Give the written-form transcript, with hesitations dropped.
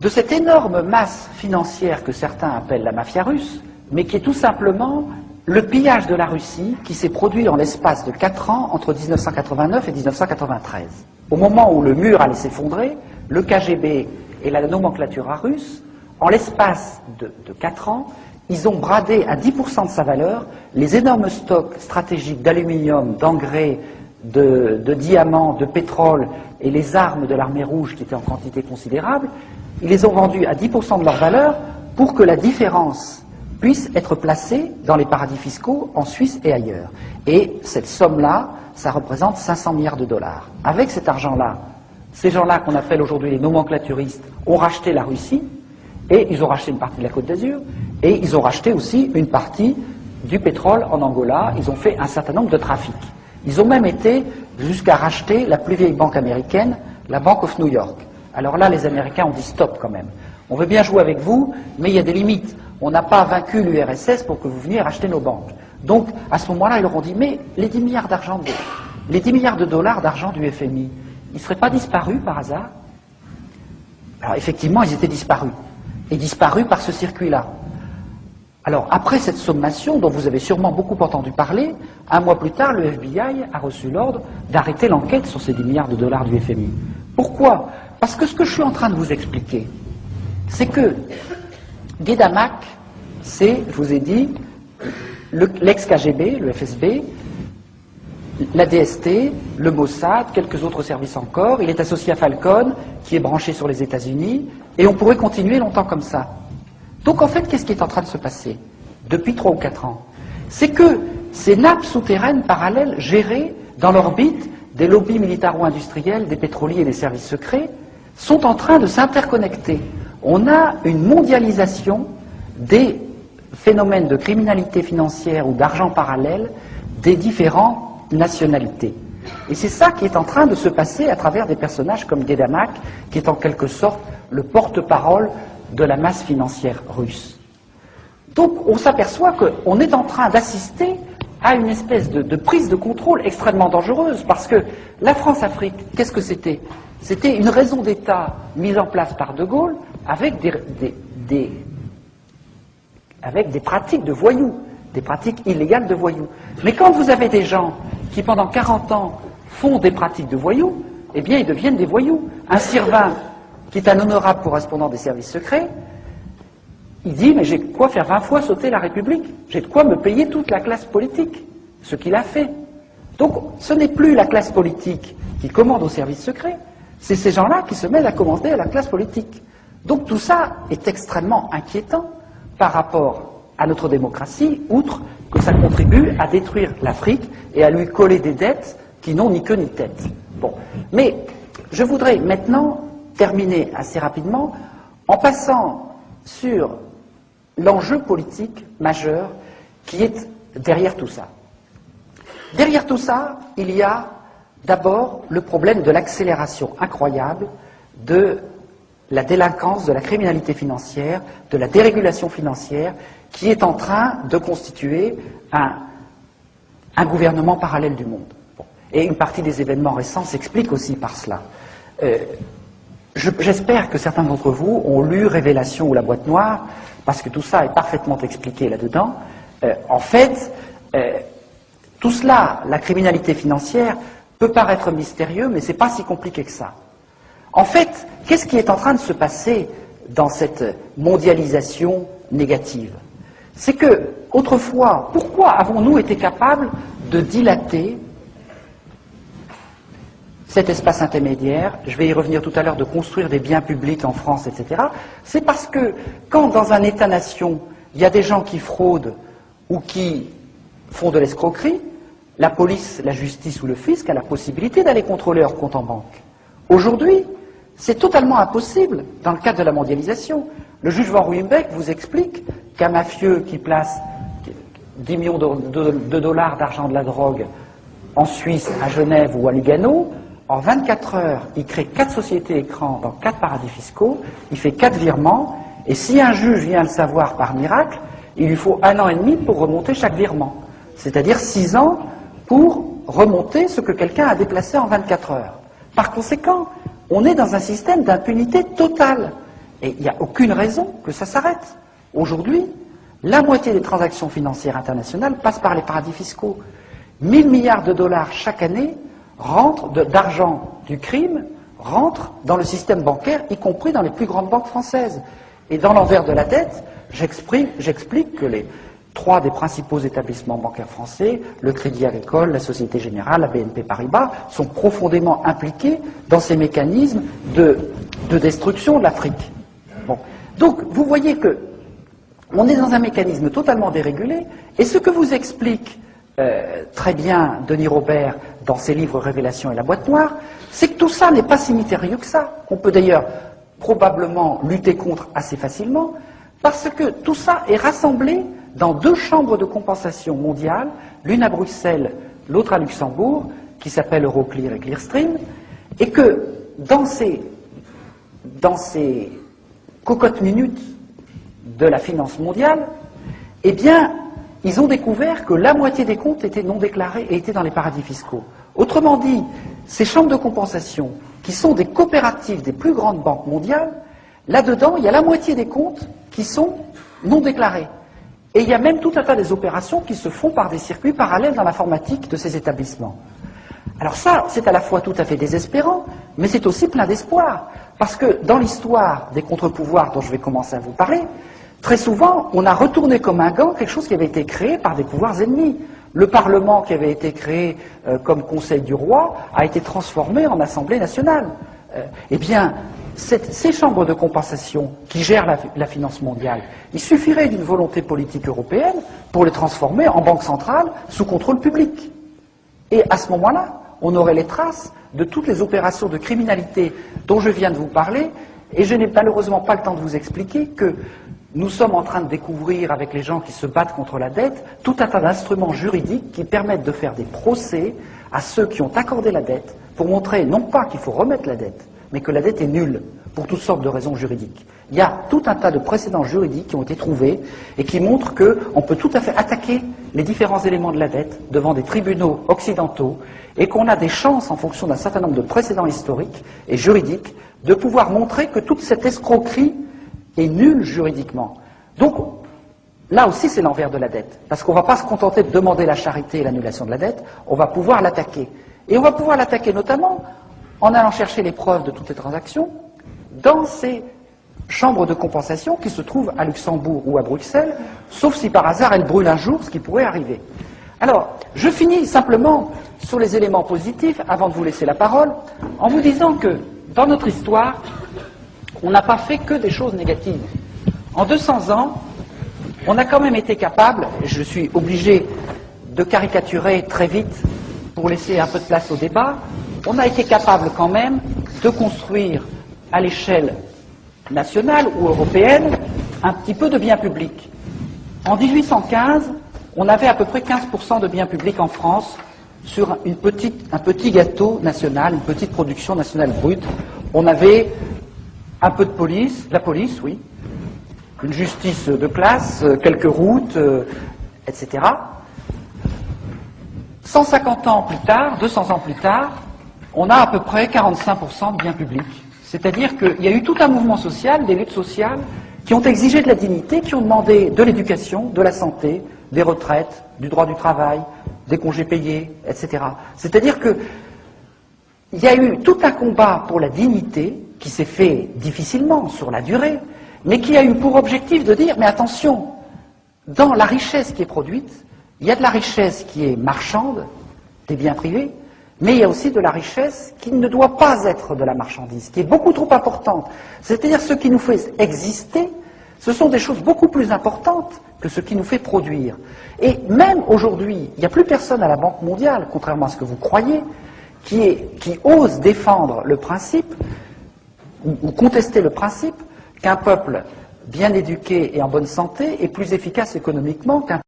de cette énorme masse financière que certains appellent la mafia russe, mais qui est tout simplement le pillage de la Russie qui s'est produit en l'espace de 4 ans entre 1989 et 1993. Au moment où le mur allait s'effondrer, le KGB et la nomenclature russe, en l'espace de 4 ans, ils ont bradé à 10% de sa valeur les énormes stocks stratégiques d'aluminium, d'engrais, de diamants, de pétrole et les armes de l'armée rouge qui étaient en quantité considérable. Ils les ont vendus à 10% de leur valeur pour que la différence puisse être placée dans les paradis fiscaux en Suisse et ailleurs. Et cette somme-là, ça représente 500 milliards de dollars. Avec cet argent-là, ces gens-là qu'on appelle aujourd'hui les nomenclaturistes ont racheté la Russie, et ils ont racheté une partie de la Côte d'Azur, et ils ont racheté aussi une partie du pétrole en Angola. Ils ont fait un certain nombre de trafics. Ils ont même été jusqu'à racheter la plus vieille banque américaine, la Bank of New York. Alors là, les Américains ont dit stop quand même. On veut bien jouer avec vous, mais il y a des limites. On n'a pas vaincu l'URSS pour que vous veniez racheter nos banques. Donc, à ce moment-là, ils leur ont dit, mais les 10 milliards d'argent, les 10 milliards de dollars d'argent du FMI, ils ne seraient pas disparus par hasard? Alors, effectivement, ils étaient disparus. Et disparus par ce circuit-là. Alors, après cette sommation, dont vous avez sûrement beaucoup entendu parler, un mois plus tard, le FBI a reçu l'ordre d'arrêter l'enquête sur ces 10 milliards de dollars du FMI. Pourquoi? Parce que ce que je suis en train de vous expliquer, c'est que Guédamac, c'est, je vous ai dit, l'ex-KGB, le FSB, la DST, le Mossad, quelques autres services encore. Il est associé à Falcon, qui est branché sur les États-Unis, et on pourrait continuer longtemps comme ça. Donc en fait, qu'est-ce qui est en train de se passer depuis 3 ou 4 ans? C'est que ces nappes souterraines parallèles gérées dans l'orbite des lobbies militaro-industriels, des pétroliers et des services secrets sont en train de s'interconnecter. On a une mondialisation des phénomènes de criminalité financière ou d'argent parallèle des différentes nationalités. Et c'est ça qui est en train de se passer à travers des personnages comme Guédamac, qui est en quelque sorte le porte-parole de la masse financière russe. Donc on s'aperçoit qu'on est en train d'assister à une espèce de prise de contrôle extrêmement dangereuse, parce que la France-Afrique, qu'est-ce que c'était? C'était une raison d'État mise en place par De Gaulle avec des pratiques de voyous, des pratiques illégales de voyous. Mais quand vous avez des gens qui pendant 40 ans font des pratiques de voyous, eh bien ils deviennent des voyous. Un Sirvin, qui est un honorable correspondant des services secrets, il dit, mais j'ai de quoi faire 20 fois sauter la République, j'ai de quoi me payer toute la classe politique, ce qu'il a fait. Donc ce n'est plus la classe politique qui commande aux services secrets, c'est ces gens-là qui se mettent à commander à la classe politique. Donc tout ça est extrêmement inquiétant par rapport à notre démocratie, outre que ça contribue à détruire l'Afrique et à lui coller des dettes qui n'ont ni queue ni tête. Bon. Mais je voudrais maintenant terminer assez rapidement en passant sur l'enjeu politique majeur qui est derrière tout ça. Derrière tout ça, il y a d'abord le problème de l'accélération incroyable de la délinquance, de la criminalité financière, de la dérégulation financière qui est en train de constituer un gouvernement parallèle du monde. Bon. Et une partie des événements récents s'explique aussi par cela. J'espère que certains d'entre vous ont lu Révélation ou la boîte noire, parce que tout ça est parfaitement expliqué là-dedans. En fait, tout cela, la criminalité financière, peut paraître mystérieux, mais ce n'est pas si compliqué que ça. En fait, qu'est-ce qui est en train de se passer dans cette mondialisation négative? C'est que, autrefois, pourquoi avons-nous été capables de dilater cet espace intermédiaire, je vais y revenir tout à l'heure, de construire des biens publics en France, etc. C'est parce que quand dans un État-nation, il y a des gens qui fraudent ou qui font de l'escroquerie, la police, la justice ou le fisc a la possibilité d'aller contrôler leur compte en banque. Aujourd'hui, c'est totalement impossible dans le cadre de la mondialisation. Le juge Van Ruymbeck vous explique qu'un mafieux qui place 10 millions de dollars d'argent de la drogue en Suisse, à Genève ou à Lugano, en 24 heures, il crée 4 sociétés écrans dans 4 paradis fiscaux, il fait 4 virements, et si un juge vient le savoir par miracle, il lui faut 1 an et demi pour remonter chaque virement. C'est-à-dire 6 ans pour remonter ce que quelqu'un a déplacé en 24 heures. Par conséquent, on est dans un système d'impunité totale. Et il n'y a aucune raison que ça s'arrête. Aujourd'hui, la moitié des transactions financières internationales passent par les paradis fiscaux. 1 000 milliards de dollars chaque année d'argent du crime rentrent dans le système bancaire, y compris dans les plus grandes banques françaises. Et dans l'envers de la dette, j'explique que les 3 des principaux établissements bancaires français, le Crédit Agricole, la Société Générale, la BNP Paribas, sont profondément impliqués dans ces mécanismes de destruction de l'Afrique. Bon. Donc, vous voyez que on est dans un mécanisme totalement dérégulé, et ce que vous explique très bien Denis Robert dans ses livres Révélation et la boîte noire, c'est que tout ça n'est pas si mystérieux que ça. On peut d'ailleurs probablement lutter contre assez facilement, parce que tout ça est rassemblé dans 2 chambres de compensation mondiales, l'une à Bruxelles, l'autre à Luxembourg, qui s'appelle Euroclear et Clearstream, et que dans ces cocottes minutes de la finance mondiale, eh bien, ils ont découvert que la moitié des comptes étaient non déclarés et étaient dans les paradis fiscaux. Autrement dit, ces chambres de compensation, qui sont des coopératives des plus grandes banques mondiales, là-dedans, il y a la moitié des comptes qui sont non déclarés. Et il y a même tout un tas des opérations qui se font par des circuits parallèles dans l'informatique de ces établissements. Alors ça, c'est à la fois tout à fait désespérant, mais c'est aussi plein d'espoir. Parce que dans l'histoire des contre-pouvoirs dont je vais commencer à vous parler, très souvent, on a retourné comme un gant quelque chose qui avait été créé par des pouvoirs ennemis. Le Parlement qui avait été créé comme Conseil du roi a été transformé en Assemblée nationale. Eh bien, ces chambres de compensation qui gèrent la finance mondiale, il suffirait d'une volonté politique européenne pour les transformer en banque centrale sous contrôle public. Et à ce moment-là, on aurait les traces de toutes les opérations de criminalité dont je viens de vous parler, et je n'ai malheureusement pas le temps de vous expliquer que nous sommes en train de découvrir, avec les gens qui se battent contre la dette, tout un tas d'instruments juridiques qui permettent de faire des procès à ceux qui ont accordé la dette pour montrer non pas qu'il faut remettre la dette, mais que la dette est nulle pour toutes sortes de raisons juridiques. Il y a tout un tas de précédents juridiques qui ont été trouvés et qui montrent qu'on peut tout à fait attaquer les différents éléments de la dette devant des tribunaux occidentaux et qu'on a des chances, en fonction d'un certain nombre de précédents historiques et juridiques, de pouvoir montrer que toute cette escroquerie est nulle juridiquement. Donc, là aussi, c'est l'envers de la dette. Parce qu'on ne va pas se contenter de demander la charité et l'annulation de la dette, on va pouvoir l'attaquer. Et on va pouvoir l'attaquer notamment en allant chercher les preuves de toutes les transactions dans ces chambres de compensation qui se trouvent à Luxembourg ou à Bruxelles, sauf si par hasard elles brûlent un jour, ce qui pourrait arriver. Alors, je finis simplement sur les éléments positifs, avant de vous laisser la parole, en vous disant que, dans notre histoire, on n'a pas fait que des choses négatives. En 200 ans, on a quand même été capable, je suis obligé de caricaturer très vite pour laisser un peu de place au débat, on a été capable quand même de construire à l'échelle nationale ou européenne un petit peu de biens publics. En 1815, on avait à peu près 15% de biens publics en France sur un petit gâteau national, une petite production nationale brute. On avait un peu de police, la police, oui, une justice de classe, quelques routes, etc. 150 ans plus tard, 200 ans plus tard, on a à peu près 45% de biens publics. C'est-à-dire qu'il y a eu tout un mouvement social, des luttes sociales, qui ont exigé de la dignité, qui ont demandé de l'éducation, de la santé, des retraites, du droit du travail, des congés payés, etc. C'est-à-dire qu'il y a eu tout un combat pour la dignité, qui s'est fait difficilement sur la durée, mais qui a eu pour objectif de dire, mais attention, dans la richesse qui est produite, il y a de la richesse qui est marchande, des biens privés, mais il y a aussi de la richesse qui ne doit pas être de la marchandise, qui est beaucoup trop importante. C'est-à-dire ce qui nous fait exister, ce sont des choses beaucoup plus importantes que ce qui nous fait produire. Et même aujourd'hui, il n'y a plus personne à la Banque mondiale, contrairement à ce que vous croyez, qui ose défendre le principe, ou contester le principe, qu'un peuple bien éduqué et en bonne santé est plus efficace économiquement qu'un